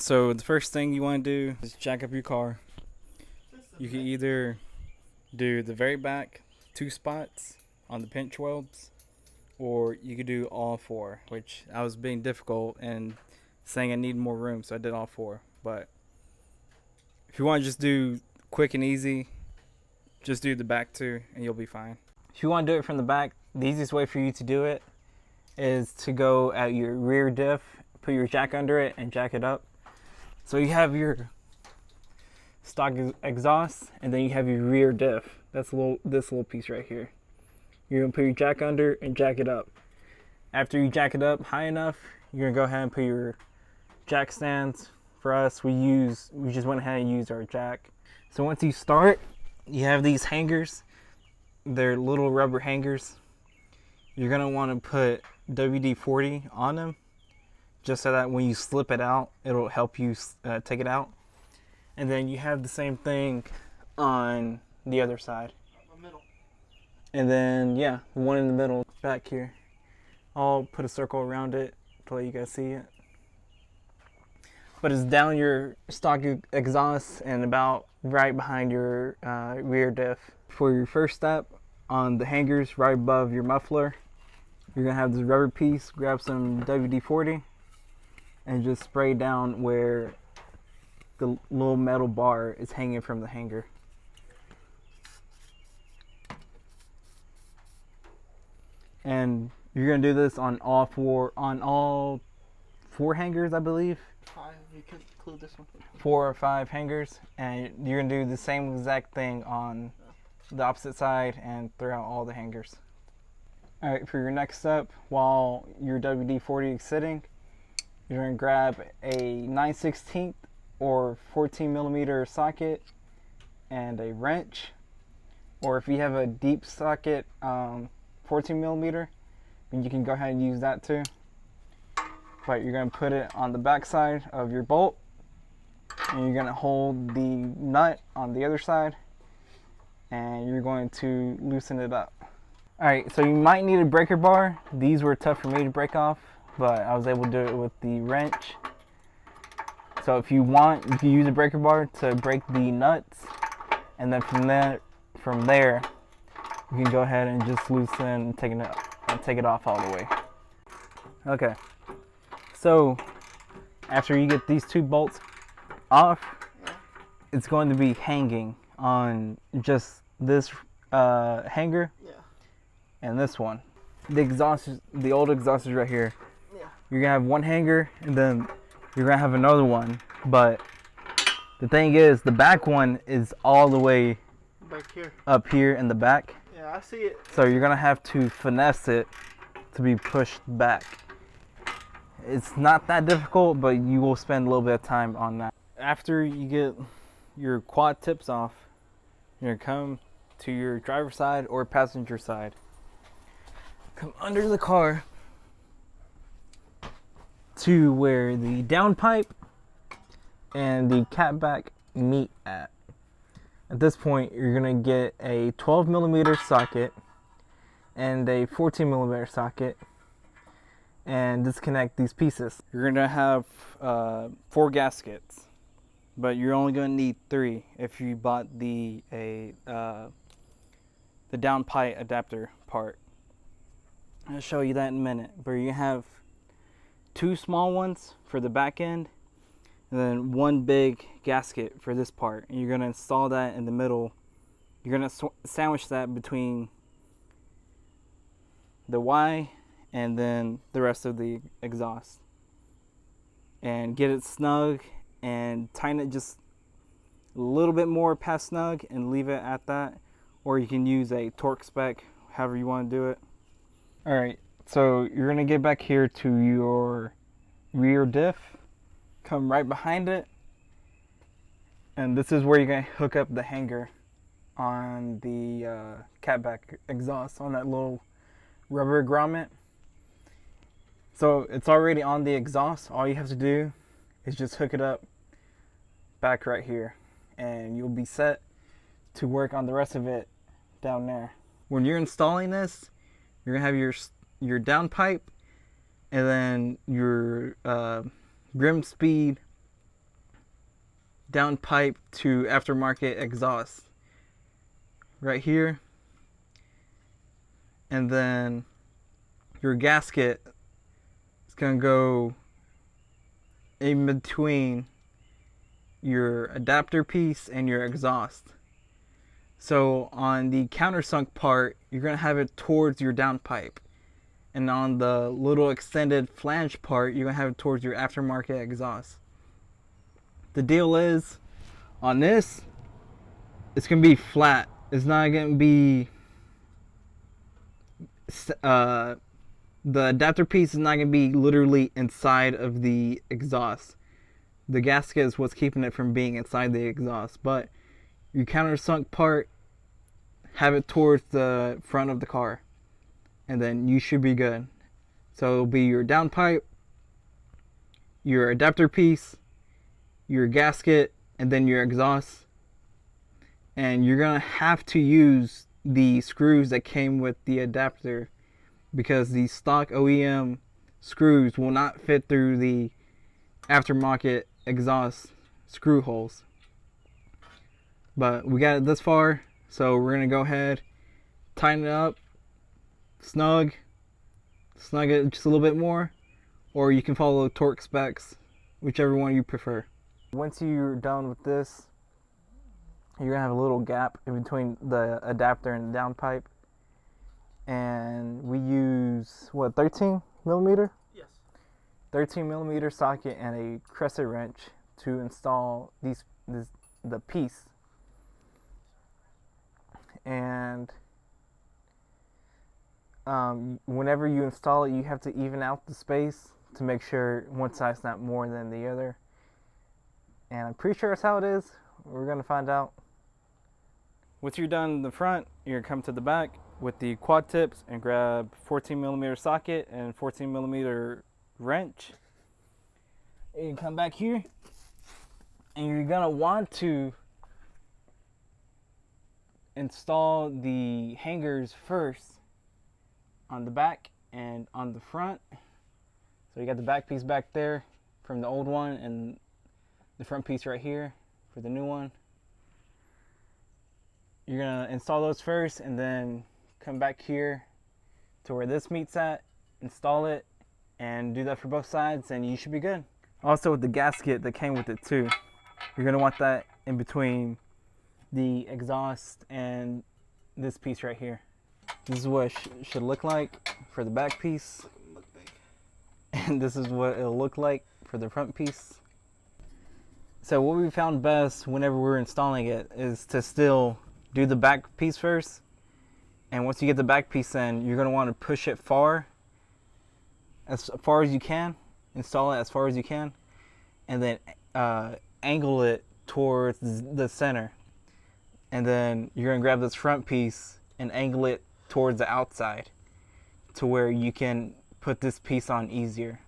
So the first thing you want to do is jack up your car. You can either do the very back 2 spots on the pinch welds, or you could do all 4, which I was being difficult and saying I need more room, so I did all 4. But if you want to just do quick and easy, just do the back 2 and you'll be fine. If you want to do it from the back, the easiest way for you to do it is to go at your rear diff, put your jack under it and jack it up. So you have your stock exhaust, and then you have your rear diff. That's this little piece right here. You're gonna put your jack under and jack it up. After you jack it up high enough, you're gonna go ahead and put your jack stands. For us, we just went ahead and used our jack. So once you start, you have these hangers. They're little rubber hangers. You're gonna want to put WD-40 on them, just so that when you slip it out, it'll help you take it out. And then you have the same thing on the other side. Middle. And then, yeah, the one in the middle back here. I'll put a circle around it to let you guys see it. But it's down your stock exhaust and about right behind your rear diff. For your first step, on the hangers right above your muffler, you're gonna have this rubber piece. Grab some WD-40 and just spray down where the little metal bar is hanging from the hanger. And you're gonna do this on all four hangers, I believe. 5, you can include this one. 4 or 5 hangers, and you're gonna do the same exact thing on the opposite side and throughout all the hangers. All right, for your next step, while your WD-40 is sitting, you're gonna grab a 9/16 or 14 millimeter socket and a wrench, or if you have a deep socket 14 millimeter, then you can go ahead and use that too. But you're gonna put it on the back side of your bolt, and you're gonna hold the nut on the other side, and you're going to loosen it up. All right, so you might need a breaker bar. These were tough for me to break off, but I was able to do it with the wrench. So if you want, you can use a breaker bar to break the nuts, and then from there, you can go ahead and just loosen and take it off all the way. Okay, so after you get these 2 bolts off, it's going to be hanging on just this hanger and this one. The old exhaust is right here. You're gonna have one hanger, and then you're gonna have another one, but the thing is, the back one is all the way back here, up here in the back. Yeah, I see it. So you're gonna have to finesse it to be pushed back. It's not that difficult, but you will spend a little bit of time on that. After you get your quad tips off, you're gonna come to your driver's side or passenger side. Come under the car to where the downpipe and the CatBack meet at. At this point, you're gonna get a 12 millimeter socket and a 14 millimeter socket and disconnect these pieces. You're gonna have 4 gaskets, but you're only gonna need 3 if you bought the downpipe adapter part. I'll show you that in a minute, but you have 2 small ones for the back end, and then 1 big gasket for this part. And you're gonna install that in the middle. You're gonna sandwich that between the Y and then the rest of the exhaust, and get it snug and tighten it just a little bit more past snug and leave it at that. Or you can use a torque spec, however you want to do it. All right, so you're gonna get back here to your rear diff, come right behind it, and this is where you're gonna hook up the hanger on the CatBack exhaust on that little rubber grommet. So it's already on the exhaust. All you have to do is just hook it up back right here, and you'll be set to work on the rest of it down there. When you're installing this, you're gonna have your downpipe, and then your Grimm Speed downpipe to aftermarket exhaust right here, and then your gasket is going to go in between your adapter piece and your exhaust. So on the countersunk part, you're going to have it towards your downpipe, and on the little extended flange part, you're going to have it towards your aftermarket exhaust. The deal is, on this, it's going to be flat. It's not going to be the adapter piece is not going to be literally inside of the exhaust. The gasket is what's keeping it from being inside the exhaust. But your countersunk part, have it towards the front of the car, and then you should be good. So it'll be your downpipe, your adapter piece, your gasket, and then your exhaust. And you're going to have to use the screws that came with the adapter, because the stock OEM screws will not fit through the aftermarket exhaust screw holes. But we got it this far, so we're going to go ahead, tighten it up, snug it just a little bit more, or you can follow the torque specs, whichever one you prefer. Once you're done with this, you're going to have a little gap in between the adapter and the downpipe. And we use, what, 13 millimeter? Yes. 13 millimeter socket and a crescent wrench to install the piece. And whenever you install it, you have to even out the space to make sure one side's not more than the other. And I'm pretty sure that's how it is. We're going to find out. Once you're done in the front, you're going to come to the back with the quad tips and grab 14 millimeter socket and 14 millimeter wrench. You can come back here, and you're going to want to install the hangers first on the back and on the front. So you got the back piece back there from the old one, and the front piece right here for the new one. You're gonna install those first, and then come back here to where this meets at, install it, and do that for both sides, and you should be good. Also, with the gasket that came with it too, you're gonna want that in between the exhaust and this piece right here. This is what it should look like for the back piece, and this is what it'll look like for the front piece. So what we found best whenever we're installing it is to still do the back piece first, and once you get the back piece in, you're going to want to push it as far as you can, install it as far as you can, and then angle it towards the center, and then you're going to grab this front piece and angle it towards the outside to where you can put this piece on easier.